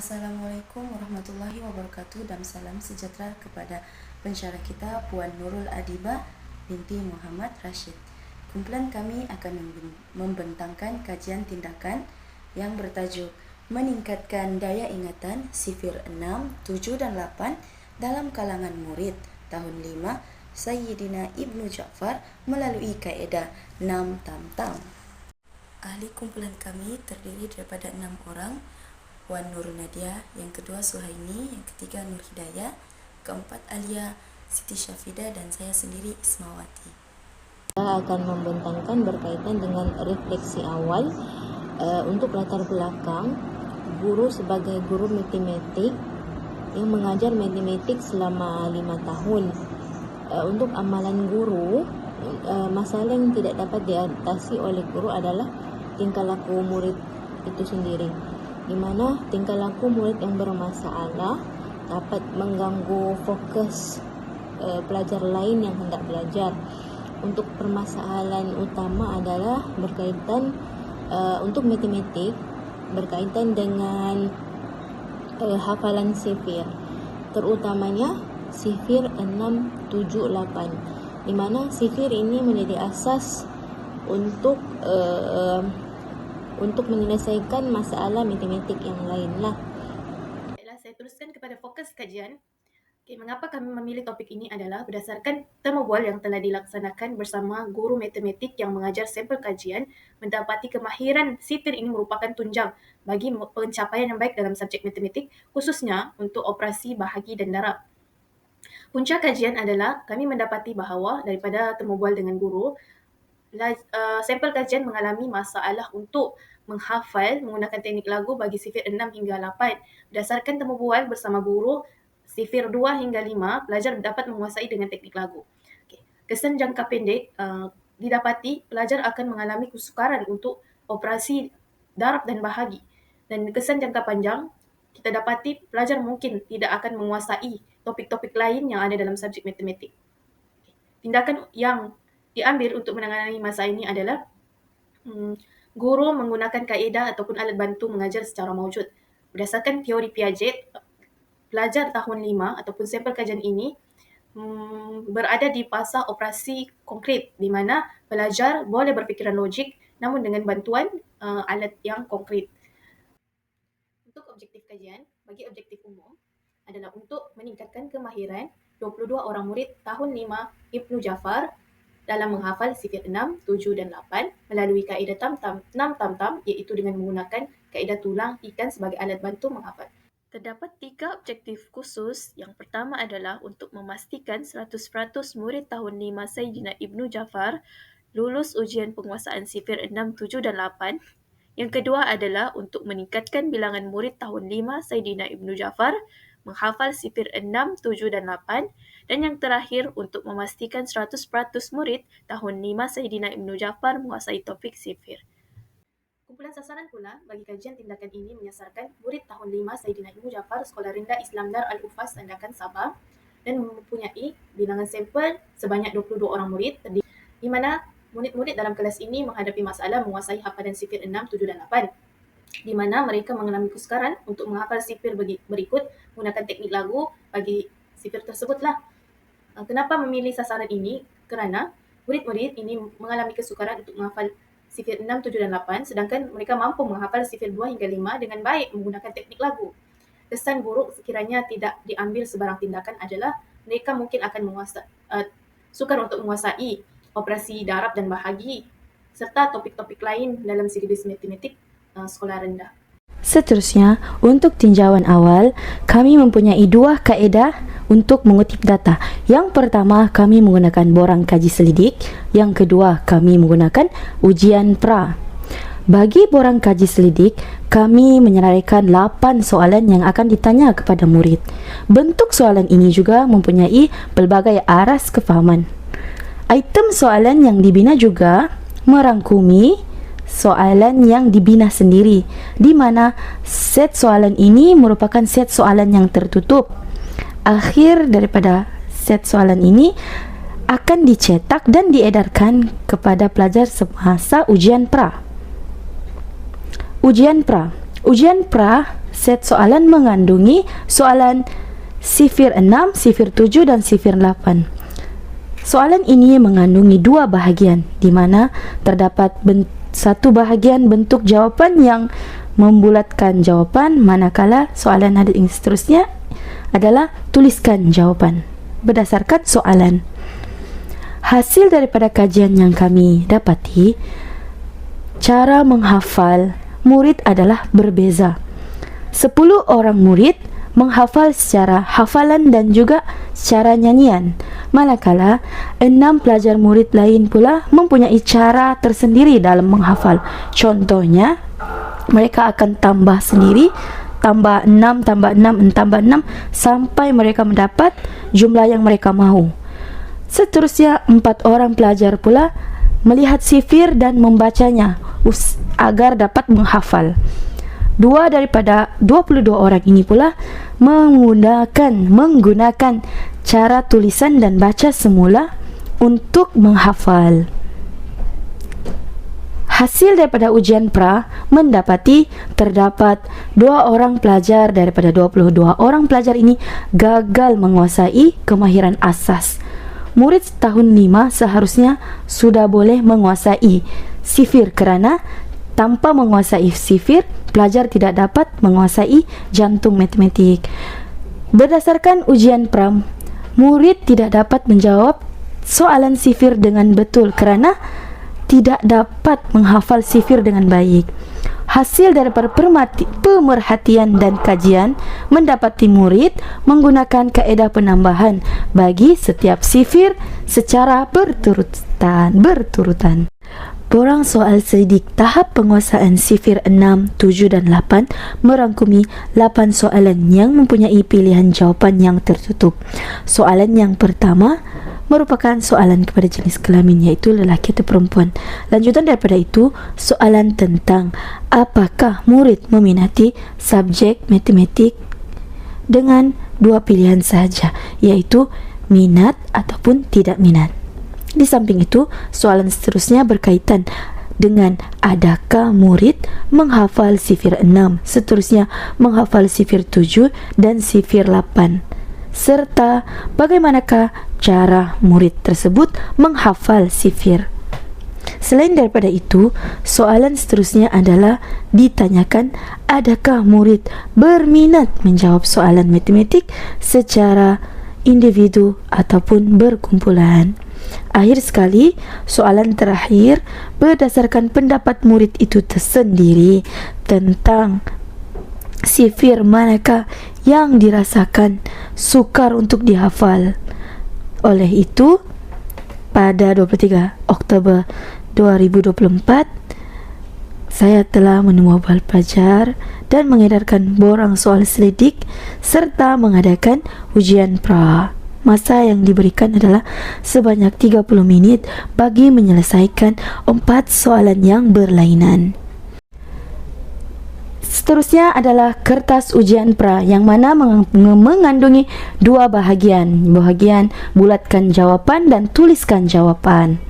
Assalamualaikum warahmatullahi wabarakatuh dan salam sejahtera kepada pensyarah kita Puan Nurul Adibah binti Muhammad Rashid. Kumpulan kami akan membentangkan kajian tindakan yang bertajuk Meningkatkan Daya Ingatan Sifir 6, 7 dan 8 dalam kalangan murid tahun 5 Sayyidina Ibnu Ja'far melalui kaedah 6 tam-tam. Ahli kumpulan kami terdiri daripada 6 orang. Puan Nurul Nadia, yang kedua Suhaini, yang ketiga Nur Hidayah, keempat Alia, Siti Syafida, dan saya sendiri Ismawati. Kita akan membentangkan berkaitan dengan refleksi awal untuk latar belakang guru sebagai guru matematik yang mengajar matematik selama 5 tahun. Untuk amalan guru, masalah yang tidak dapat diatasi oleh guru adalah tingkah laku murid itu sendiri, di mana tingkah laku murid yang bermasalah dapat mengganggu fokus pelajar lain yang hendak belajar. Untuk permasalahan utama adalah berkaitan untuk matematik berkaitan dengan hafalan sifir, terutamanya sifir 6, 7, 8, di mana sifir ini menjadi asas untuk menyelesaikan masalah matematik yang lain lah. Baiklah, saya teruskan kepada fokus kajian. Mengapa kami memilih topik ini adalah berdasarkan temu bual yang telah dilaksanakan bersama guru matematik yang mengajar sampel kajian, mendapati kemahiran sifir ini merupakan tunjang bagi pencapaian yang baik dalam subjek matematik, khususnya untuk operasi bahagi dan darab. Punca kajian adalah kami mendapati bahawa daripada temu bual dengan guru, sampel kajian mengalami masalah untuk menghafal menggunakan teknik lagu bagi sifir 6 hingga 8. Berdasarkan temu bual bersama guru, sifir 2 hingga 5 pelajar dapat menguasai dengan teknik lagu. Kesan jangka pendek didapati pelajar akan mengalami kesukaran untuk operasi darab dan bahagi. Dan kesan jangka panjang kita dapati pelajar mungkin tidak akan menguasai topik-topik lain yang ada dalam subjek matematik. Tindakan yang diambil untuk menangani masalah ini adalah guru menggunakan kaedah ataupun alat bantu mengajar secara maujud. Berdasarkan teori Piaget, pelajar tahun 5 ataupun sampel kajian ini berada di fasa operasi konkret, di mana pelajar boleh berfikiran logik namun dengan bantuan alat yang konkret. Untuk objektif kajian, bagi objektif umum adalah untuk meningkatkan kemahiran 22 orang murid tahun 5 Ibnu Ja'far dalam menghafal sifir 6, 7 dan 8 melalui kaedah 6 tam-tam, iaitu dengan menggunakan kaedah tulang ikan sebagai alat bantu menghafal. Terdapat 3 objektif khusus. Yang pertama adalah untuk memastikan 100% murid tahun 5 Sayyidina Ibnu Ja'far lulus ujian penguasaan sifir 6, 7 dan 8. Yang kedua adalah untuk meningkatkan bilangan murid tahun 5 Sayyidina Ibnu Ja'far menghafal sifir 6, 7 dan 8. Dan yang terakhir untuk memastikan 100% murid tahun 5 Sayyidina Ibnu Ja'far menguasai topik sifir. Kumpulan sasaran pula bagi kajian tindakan ini menyasarkan murid tahun 5 Sayyidina Ibnu Ja'far Sekolah Rendah Islam Dar Al-Ufas Sandakan Sabah dan mempunyai bilangan sampel sebanyak 22 orang murid, di mana murid-murid dalam kelas ini menghadapi masalah menguasai hafalan sifir 6, 7 dan 8, di mana mereka mengalami kesukaran untuk menghafal sifir berikut menggunakan teknik lagu bagi sifir tersebutlah. Kenapa memilih sasaran ini? Kerana murid-murid ini mengalami kesukaran untuk menghafal sifir 6, 7 dan 8, sedangkan mereka mampu menghafal sifir 2 hingga 5 dengan baik menggunakan teknik lagu. Kesan buruk sekiranya tidak diambil sebarang tindakan adalah mereka mungkin akan sukar untuk menguasai operasi darab dan bahagi serta topik-topik lain dalam silibus matematik sekolah rendah. Seterusnya, untuk tinjauan awal, kami mempunyai 2 kaedah untuk mengutip data. Yang pertama, kami menggunakan borang kaji selidik. Yang kedua, kami menggunakan ujian pra. Bagi borang kaji selidik, kami menyelarikan 8 soalan yang akan ditanya kepada murid. Bentuk soalan ini juga mempunyai pelbagai aras kefahaman. Item soalan yang dibina juga merangkumi soalan yang dibina sendiri, di mana set soalan ini merupakan set soalan yang tertutup. Akhir daripada set soalan ini akan dicetak dan diedarkan kepada pelajar semasa ujian pra. Ujian pra set soalan mengandungi soalan sifir 6, sifir 7 dan sifir 8. Soalan ini mengandungi dua bahagian di mana terdapat satu bahagian bentuk jawapan yang membulatkan jawapan, manakala soalan yang seterusnya adalah tuliskan jawapan berdasarkan soalan. Hasil daripada kajian yang kami dapati, cara menghafal murid adalah berbeza. 10 orang murid menghafal secara hafalan dan juga secara nyanyian, manakala 6 pelajar murid lain pula mempunyai cara tersendiri dalam menghafal. Contohnya, mereka akan tambah sendiri, tambah 6, tambah 6, tambah 6 sampai mereka mendapat jumlah yang mereka mahu. Seterusnya 4 orang pelajar pula melihat sifir dan membacanya agar dapat menghafal. 2 daripada 22 orang ini pula menggunakan cara tulisan dan baca semula untuk menghafal. Hasil daripada ujian pra mendapati terdapat 2 orang pelajar daripada 22 orang pelajar ini gagal menguasai kemahiran asas. Murid tahun 5 seharusnya sudah boleh menguasai sifir, kerana tanpa menguasai sifir, pelajar tidak dapat menguasai jantung matematik. Berdasarkan ujian pra, murid tidak dapat menjawab soalan sifir dengan betul kerana tidak dapat menghafal sifir dengan baik. Hasil daripada pemerhatian dan kajian mendapati murid menggunakan kaedah penambahan bagi setiap sifir secara berturutan. Borang soal selidik tahap penguasaan sifir 6, 7 dan 8 merangkumi 8 soalan yang mempunyai pilihan jawapan yang tertutup. Soalan yang pertama merupakan soalan kepada jenis kelamin, iaitu lelaki atau perempuan. Lanjutan daripada itu, soalan tentang apakah murid meminati subjek matematik dengan 2 pilihan sahaja, iaitu minat ataupun tidak minat. Di samping itu, soalan seterusnya berkaitan dengan adakah murid menghafal sifir 6, seterusnya menghafal sifir 7 dan sifir 8, serta bagaimanakah cara murid tersebut menghafal sifir. Selain daripada itu, soalan seterusnya adalah ditanyakan adakah murid berminat menjawab soalan matematik secara individu ataupun berkumpulan. Akhir sekali, soalan terakhir berdasarkan pendapat murid itu tersendiri tentang sifir manakah yang dirasakan sukar untuk dihafal. Oleh itu, pada 23 Oktober 2024, saya telah menemui pelajar dan mengedarkan borang soal selidik serta mengadakan ujian pra. Masa yang diberikan adalah sebanyak 30 minit bagi menyelesaikan 4 soalan yang berlainan. Seterusnya adalah kertas ujian pra yang mana mengandungi 2 bahagian. Bahagian bulatkan jawapan dan tuliskan jawapan.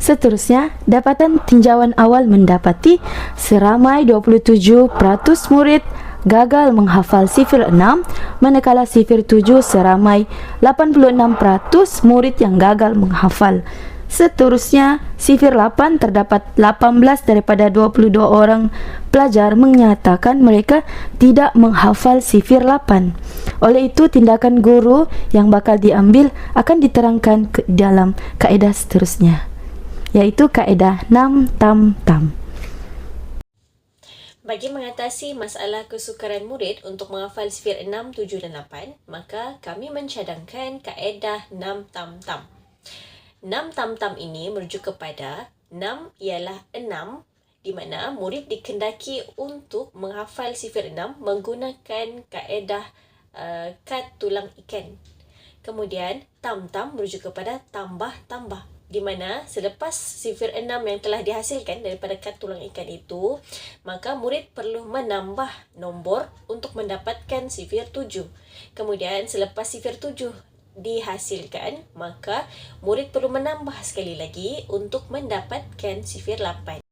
Seterusnya, dapatan tinjauan awal mendapati seramai 27% murid gagal menghafal sifir 6, manakala sifir 7 seramai 86% murid yang gagal menghafal. Seterusnya, sifir 8 terdapat 18 daripada 22 orang pelajar menyatakan mereka tidak menghafal sifir 8. Oleh itu, tindakan guru yang bakal diambil akan diterangkan dalam kaedah seterusnya, yaitu kaedah 6 tam-tam. Bagi mengatasi masalah kesukaran murid untuk menghafal sifir 6, 7 dan 8, maka kami mencadangkan kaedah 6 tam-tam. 6 tam-tam ini merujuk kepada 6 ialah 6, di mana murid dikendaki untuk menghafal sifir 6 menggunakan kaedah kad tulang ikan. Kemudian tam-tam merujuk kepada tambah-tambah, di mana selepas sifir 6 yang telah dihasilkan daripada kad tulang ikan itu, maka murid perlu menambah nombor untuk mendapatkan sifir 7. Kemudian selepas sifir 7 dihasilkan, maka murid perlu menambah sekali lagi untuk mendapatkan sifir 8.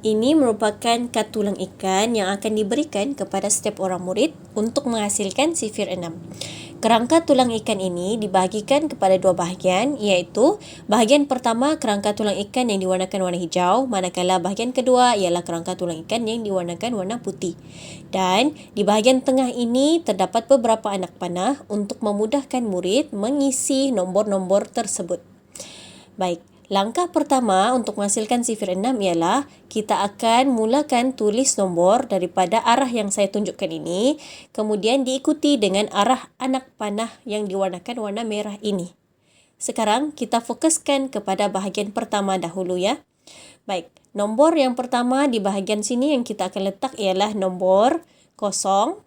Ini merupakan kad tulang ikan yang akan diberikan kepada setiap orang murid untuk menghasilkan sifir 6. Kerangka tulang ikan ini dibahagikan kepada dua bahagian, iaitu bahagian pertama kerangka tulang ikan yang diwarnakan warna hijau, manakala bahagian kedua ialah kerangka tulang ikan yang diwarnakan warna putih. Dan di bahagian tengah ini terdapat beberapa anak panah untuk memudahkan murid mengisi nombor-nombor tersebut. Baik, langkah pertama untuk menghasilkan sifir 6 ialah kita akan mulakan tulis nombor daripada arah yang saya tunjukkan ini, kemudian diikuti dengan arah anak panah yang diwarnakan warna merah ini. Sekarang kita fokuskan kepada bahagian pertama dahulu ya. Baik, nombor yang pertama di bahagian sini yang kita akan letak ialah nombor 0,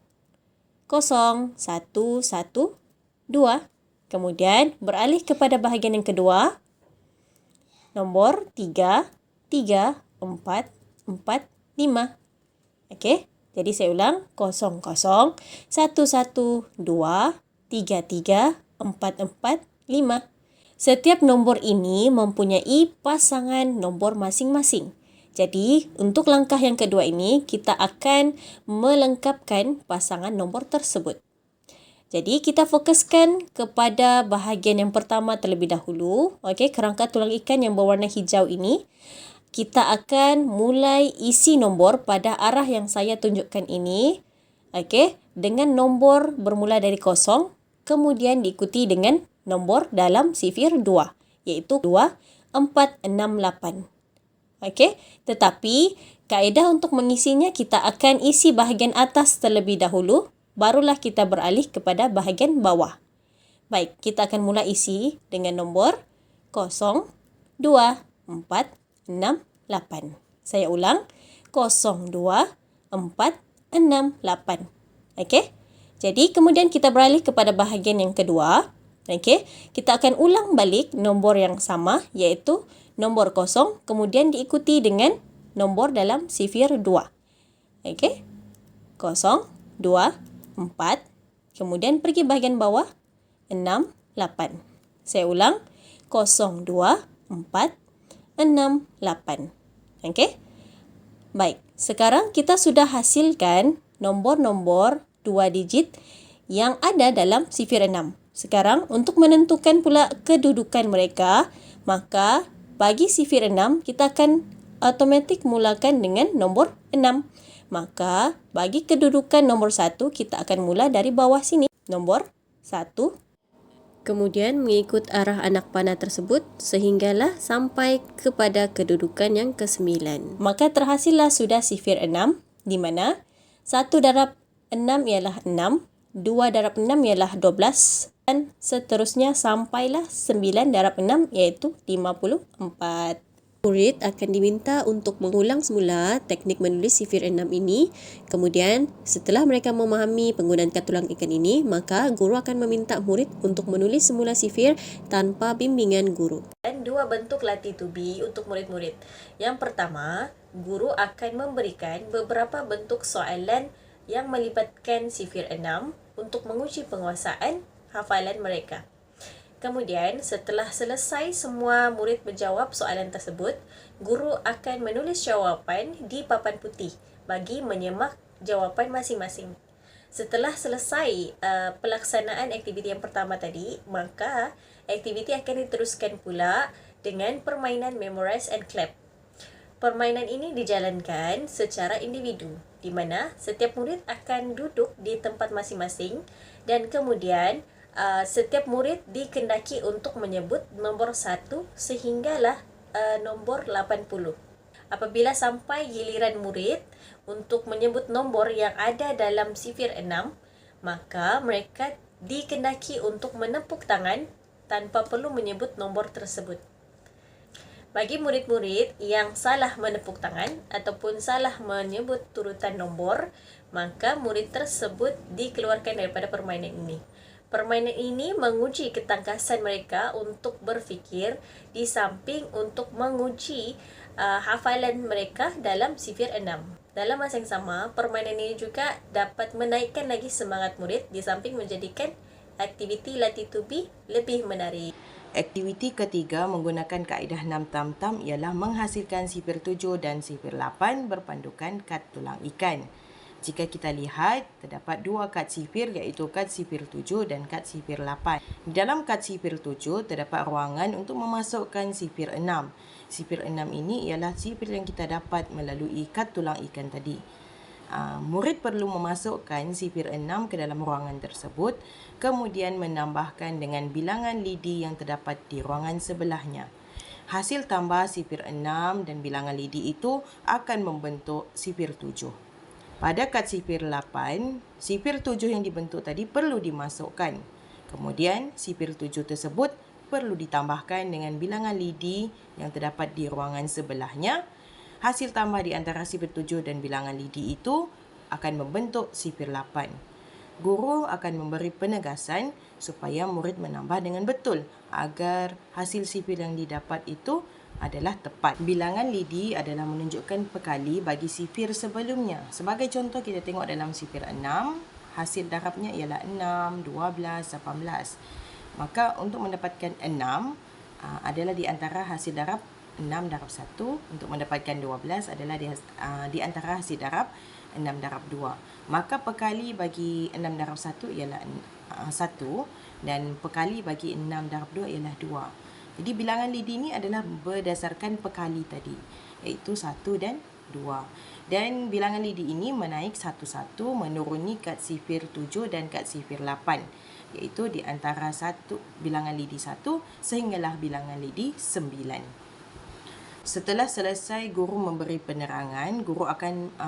0, 1, 1, 2. Kemudian beralih kepada bahagian yang kedua, nombor 3, 3, 4, 4, 5. Okey, jadi saya ulang 0, 0, 1, 1, 2, 3, 3, 4, 4, 5. Setiap nombor ini mempunyai pasangan nombor masing-masing. Jadi, untuk langkah yang kedua ini, kita akan melengkapkan pasangan nombor tersebut. Jadi, kita fokuskan kepada bahagian yang pertama terlebih dahulu. Okey, kerangka tulang ikan yang berwarna hijau ini. Kita akan mulai isi nombor pada arah yang saya tunjukkan ini. Okey, dengan nombor bermula dari 0, kemudian diikuti dengan nombor dalam sifir 2, iaitu 2, 4, 6, 8. Okey, tetapi kaedah untuk mengisinya kita akan isi bahagian atas terlebih dahulu, barulah kita beralih kepada bahagian bawah. Baik, kita akan mula isi dengan nombor 0, 2, 4, 6, 8. Saya ulang, 0, 2, 4, 6, 8. Okey, jadi kemudian kita beralih kepada bahagian yang kedua. Okey, kita akan ulang balik nombor yang sama, iaitu nombor 0, kemudian diikuti dengan nombor dalam sifir 2. Okey, 0, 2, 4, kemudian pergi bahagian bawah, 6, 8. Saya ulang, 0, 2, 4, 6, 8. Okey? Baik, sekarang kita sudah hasilkan nombor-nombor 2 digit yang ada dalam sifir 6. Sekarang, untuk menentukan pula kedudukan mereka, maka bagi sifir 6, kita akan automatik mulakan dengan nombor 6. Maka, bagi kedudukan nombor 1, kita akan mula dari bawah sini. Nombor 1. Kemudian mengikut arah anak panah tersebut sehinggalah sampai kepada kedudukan yang ke-9. Maka terhasillah sudah sifir 6, di mana 1 darab 6 ialah 6, 2 darab 6 ialah 12, dan seterusnya sampailah 9 darab 6 iaitu 54. Murid akan diminta untuk mengulang semula teknik menulis sifir 6 ini. Kemudian, setelah mereka memahami penggunaan kad tulang ikan ini, maka guru akan meminta murid untuk menulis semula sifir tanpa bimbingan guru. Dan dua bentuk latih tubi untuk murid-murid. Yang pertama, guru akan memberikan beberapa bentuk soalan yang melibatkan sifir 6 untuk menguji penguasaan hafalan mereka. Kemudian, setelah selesai semua murid menjawab soalan tersebut, guru akan menulis jawapan di papan putih bagi menyemak jawapan masing-masing. Setelah selesai pelaksanaan aktiviti yang pertama tadi, maka aktiviti akan diteruskan pula dengan permainan Memorize and Clap. Permainan ini dijalankan secara individu, di mana setiap murid akan duduk di tempat masing-masing dan kemudian setiap murid dikendaki untuk menyebut nombor 1 sehinggalah nombor 80. Apabila sampai giliran murid untuk menyebut nombor yang ada dalam sifir 6, maka mereka dikendaki untuk menepuk tangan tanpa perlu menyebut nombor tersebut. Bagi murid-murid yang salah menepuk tangan ataupun salah menyebut turutan nombor, maka murid tersebut dikeluarkan daripada permainan ini. Permainan ini menguji ketangkasan mereka untuk berfikir di samping untuk menguji hafalan mereka dalam sifir 6. Dalam masa yang sama, permainan ini juga dapat menaikkan lagi semangat murid di samping menjadikan aktiviti latih tubi lebih menarik. Aktiviti ketiga menggunakan kaedah 6 tam-tam ialah menghasilkan sifir 7 dan sifir 8 berpandukan kad tulang ikan. Jika kita lihat, terdapat dua kad sifir iaitu kad sifir 7 dan kad sifir 8. Di dalam kad sifir 7 terdapat ruangan untuk memasukkan sifir 6. Sifir 6 ini ialah sifir yang kita dapat melalui kad tulang ikan tadi. Murid perlu memasukkan sifir 6 ke dalam ruangan tersebut, kemudian menambahkan dengan bilangan lidi yang terdapat di ruangan sebelahnya. Hasil tambah sifir 6 dan bilangan lidi itu akan membentuk sifir 7. Pada kad sifir 8, sifir 7 yang dibentuk tadi perlu dimasukkan. Kemudian sifir 7 tersebut perlu ditambahkan dengan bilangan lidi yang terdapat di ruangan sebelahnya. Hasil tambah di antara sifir 7 dan bilangan lidi itu akan membentuk sifir 8. Guru akan memberi penegasan supaya murid menambah dengan betul agar hasil sifir yang didapat itu adalah tepat. Bilangan lidi adalah menunjukkan pekali bagi sifir sebelumnya. Sebagai contoh, kita tengok dalam sifir 6, hasil darabnya ialah 6, 12, 18. Maka untuk mendapatkan 6 adalah di antara hasil darab 6 darab 1. Untuk mendapatkan 12 adalah di antara hasil darab 6 darab 2. Maka pekali bagi 6 darab 1 ialah 1 dan pekali bagi 6 darab 2 ialah 2. Jadi bilangan lidi ini adalah berdasarkan pekali tadi, iaitu 1 dan 2. Dan bilangan lidi ini menaik satu-satu menuruni kad sifir 7 dan kad sifir 8, iaitu di antara bilangan lidi 1 sehinggalah bilangan lidi 9. Setelah selesai guru memberi penerangan, guru akan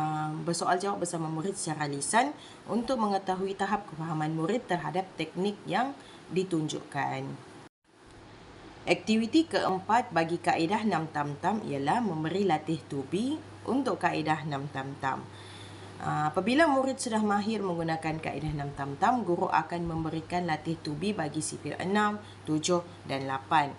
bersoal jawab bersama murid secara lisan untuk mengetahui tahap kefahaman murid terhadap teknik yang ditunjukkan. Aktiviti keempat bagi kaedah 6 tam-tam ialah memberi latih tubi untuk kaedah 6 tam-tam. Apabila murid sudah mahir menggunakan kaedah 6 tam-tam, guru akan memberikan latih tubi bagi sifir 6, 7 dan 8.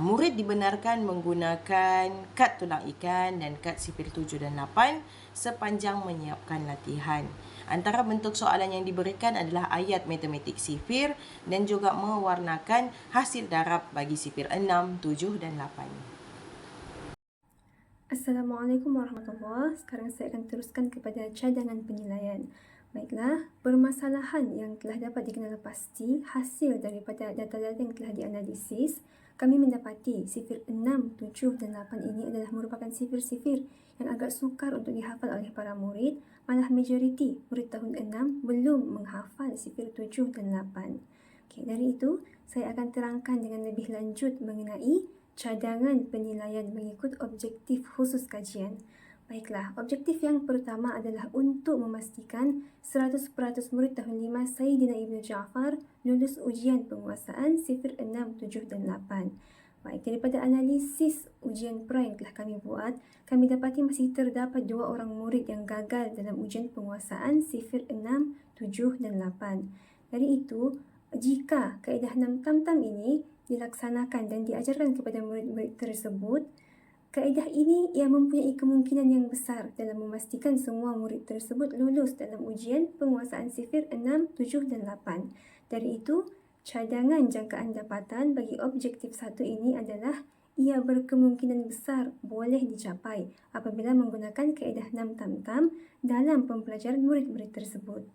Murid dibenarkan menggunakan kad tulang ikan dan kad sifir 7 dan 8 sepanjang menyiapkan latihan. Antara bentuk soalan yang diberikan adalah ayat matematik sifir dan juga mewarnakan hasil darab bagi sifir 6, 7 dan 8. Assalamualaikum warahmatullahi. Sekarang saya akan teruskan kepada cadangan penilaian. Baiklah, permasalahan yang telah dapat dikenal pasti hasil daripada data-data yang telah dianalisis, kami mendapati sifir 6, 7 dan 8 ini adalah merupakan sifir-sifir yang agak sukar untuk dihafal oleh para murid, malah majoriti murid tahun 6 belum menghafal sifir 7 dan 8. Okey, dari itu, saya akan terangkan dengan lebih lanjut mengenai cadangan penilaian mengikut objektif khusus kajian. Baiklah, objektif yang pertama adalah untuk memastikan 100% murid tahun 5 Sayyidina Ibnu Ja'far lulus ujian penguasaan sifir 6, 7 dan 8. Baik, daripada analisis ujian pra yang telah kami buat, kami dapati masih terdapat 2 orang murid yang gagal dalam ujian penguasaan sifir 6, 7 dan 8. Dari itu, jika kaedah 6 tam-tam ini dilaksanakan dan diajarkan kepada murid-murid tersebut, kaedah ini ia mempunyai kemungkinan yang besar dalam memastikan semua murid tersebut lulus dalam ujian penguasaan sifir 6, 7 dan 8. Dari itu, cadangan jangkaan dapatan bagi objektif 1 ini adalah ia berkemungkinan besar boleh dicapai apabila menggunakan kaedah 6 tam-tam dalam pembelajaran murid-murid tersebut.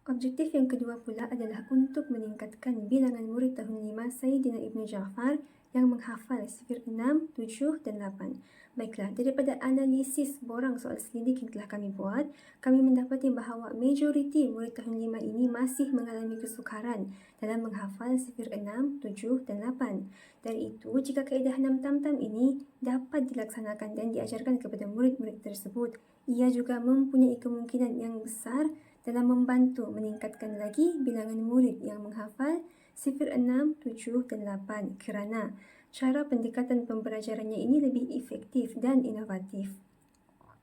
Objektif yang kedua pula adalah untuk meningkatkan bilangan murid tahun 5 Sayyidina Ibnu Ja'far yang menghafal sifir 6, 7 dan 8. Baiklah, daripada analisis borang soal selidik yang telah kami buat, kami mendapati bahawa majoriti murid tahun 5 ini masih mengalami kesukaran dalam menghafal sifir 6, 7 dan 8. Dari itu, jika kaedah 6 tam-tam ini dapat dilaksanakan dan diajarkan kepada murid-murid tersebut, ia juga mempunyai kemungkinan yang besar dalam membantu meningkatkan lagi bilangan murid yang menghafal sifir 6, 7 dan 8 kerana cara pendekatan pembelajarannya ini lebih efektif dan inovatif.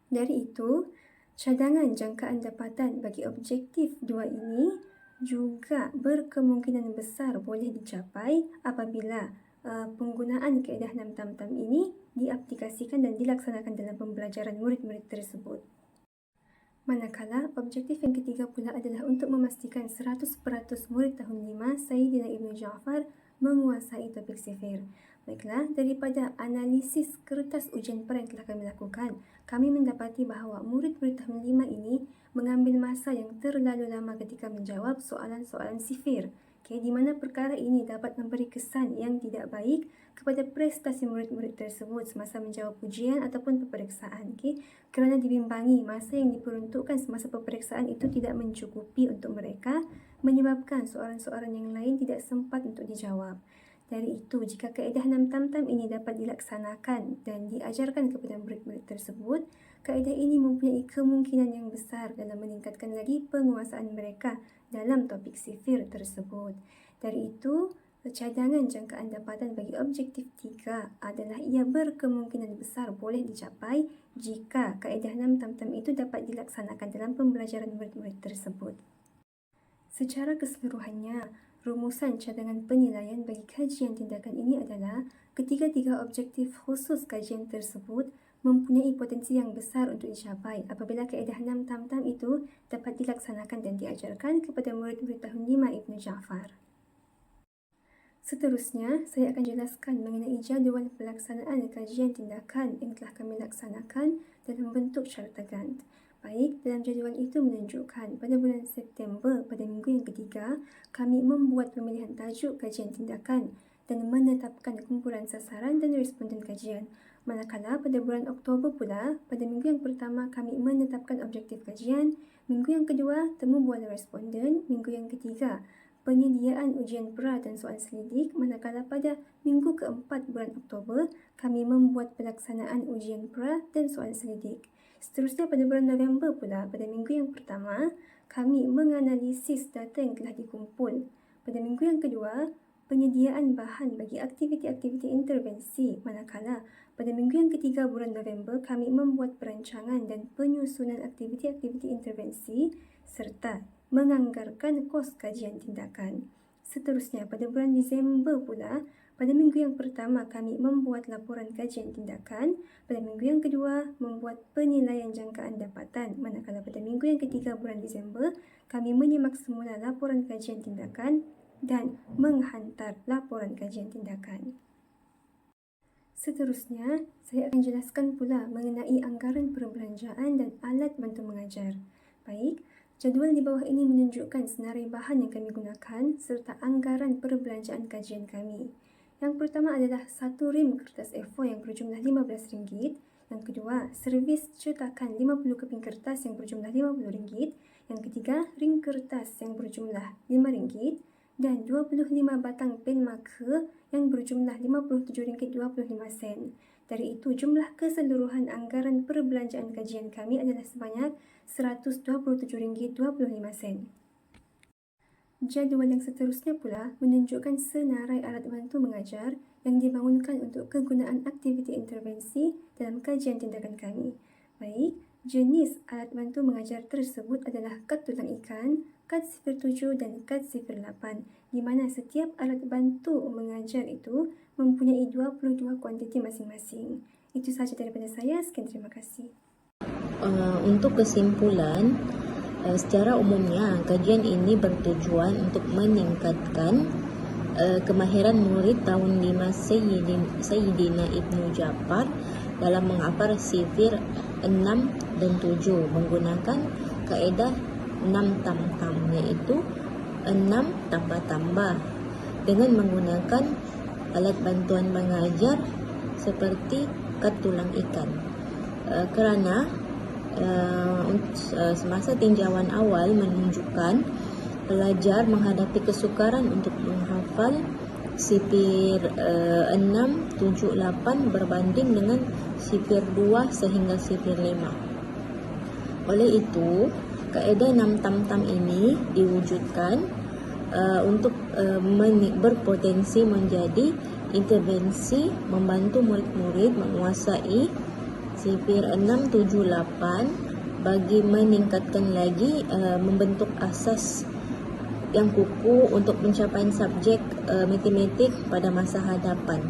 Dari itu, cadangan jangkaan dapatan bagi objektif 2 ini juga berkemungkinan besar boleh dicapai apabila penggunaan kaedah 6 tam-tam ini diaplikasikan dan dilaksanakan dalam pembelajaran murid-murid tersebut. Manakala, objektif yang ketiga pula adalah untuk memastikan 100% murid tahun 5 Sayyidina Ibnu Ja'far menguasai topik sifir. Baiklah, daripada analisis kertas ujian pra yang telah kami lakukan, kami mendapati bahawa murid-murid tahun 5 ini mengambil masa yang terlalu lama ketika menjawab soalan-soalan sifir. Di mana perkara ini dapat memberi kesan yang tidak baik kepada prestasi murid-murid tersebut semasa menjawab ujian ataupun peperiksaan. Kerana dibimbangi masa yang diperuntukkan semasa peperiksaan itu tidak mencukupi untuk mereka, menyebabkan soalan-soalan yang lain tidak sempat untuk dijawab. Dari itu, jika kaedah 6 tam-tam ini dapat dilaksanakan dan diajarkan kepada murid-murid tersebut, kaedah ini mempunyai kemungkinan yang besar dalam meningkatkan lagi penguasaan mereka dalam topik sifir tersebut. Dari itu, cadangan jangkaan dapatan bagi objektif 3 adalah ia berkemungkinan besar boleh dicapai jika kaedah 6 tam-tam itu dapat dilaksanakan dalam pembelajaran murid-murid tersebut. Secara keseluruhannya, rumusan cadangan penilaian bagi kajian tindakan ini adalah ketiga-tiga objektif khusus kajian tersebut mempunyai potensi yang besar untuk dicapai apabila kaedah 6 tam-tam itu dapat dilaksanakan dan diajarkan kepada murid-murid tahun 5 Ibnu Ja'far. Seterusnya, saya akan jelaskan mengenai jadual pelaksanaan kajian tindakan yang telah kami laksanakan dalam bentuk syarata Gantt. Baik, dalam jadual itu menunjukkan pada bulan September pada minggu yang ketiga, kami membuat pemilihan tajuk kajian tindakan dan menetapkan kumpulan sasaran dan responden kajian. Manakala pada bulan Oktober pula, pada minggu yang pertama kami menetapkan objektif kajian, minggu yang kedua temu bualan responden, minggu yang ketiga penyediaan ujian pra dan soal selidik, manakala pada minggu keempat bulan Oktober kami membuat pelaksanaan ujian pra dan soal selidik. Seterusnya pada bulan November pula, pada minggu yang pertama, kami menganalisis data yang telah dikumpul. Pada minggu yang kedua, penyediaan bahan bagi aktiviti-aktiviti intervensi, manakala pada minggu yang ketiga bulan November, kami membuat perancangan dan penyusunan aktiviti-aktiviti intervensi serta menganggarkan kos kajian tindakan. Seterusnya, pada bulan Disember pula, pada minggu yang pertama kami membuat laporan kajian tindakan, pada minggu yang kedua membuat penilaian jangkaan dapatan, manakala pada minggu yang ketiga bulan Disember kami menyimak semula laporan kajian tindakan dan menghantar laporan kajian tindakan. Seterusnya, saya akan jelaskan pula mengenai anggaran perbelanjaan dan alat bantu mengajar. Baik, jadual di bawah ini menunjukkan senarai bahan yang kami gunakan serta anggaran perbelanjaan kajian kami. Yang pertama adalah satu rim kertas A4 yang berjumlah RM15. Yang kedua, servis cetakan 50 keping kertas yang berjumlah RM50. Yang ketiga, ring kertas yang berjumlah RM5. Dan 25 batang pen marker yang berjumlah RM57.25. Dari itu, jumlah keseluruhan anggaran perbelanjaan kajian kami adalah sebanyak RM127.25. Jadual yang seterusnya pula menunjukkan senarai alat bantu mengajar yang dibangunkan untuk kegunaan aktiviti intervensi dalam kajian tindakan kami. Baik, jenis alat bantu mengajar tersebut adalah kad tulang ikan, kad sifir 7 dan kad sifir 8, di mana setiap alat bantu mengajar itu mempunyai 22 kuantiti masing-masing. Itu sahaja daripada saya. Sekian, terima kasih. Untuk kesimpulan, secara umumnya kajian ini bertujuan untuk meningkatkan kemahiran murid tahun 5 Sayyidina Ibnu Ja'far dalam menghafal sifir 6 dan 7 menggunakan kaedah 6 tam-tam, yaitu 6 tambah-tambah dengan menggunakan alat bantuan mengajar seperti kad tulang ikan. Kerana semasa tinjauan awal menunjukkan pelajar menghadapi kesukaran untuk menghafal sifir 6, 7, 8 berbanding dengan sifir 2 sehingga sifir 5. Oleh itu, kaedah 6 tam-tam ini diwujudkan untuk berpotensi menjadi intervensi membantu murid-murid menguasai sifir 6, 7, 8 bagi meningkatkan lagi membentuk asas yang kukuh untuk pencapaian subjek matematik pada masa hadapan.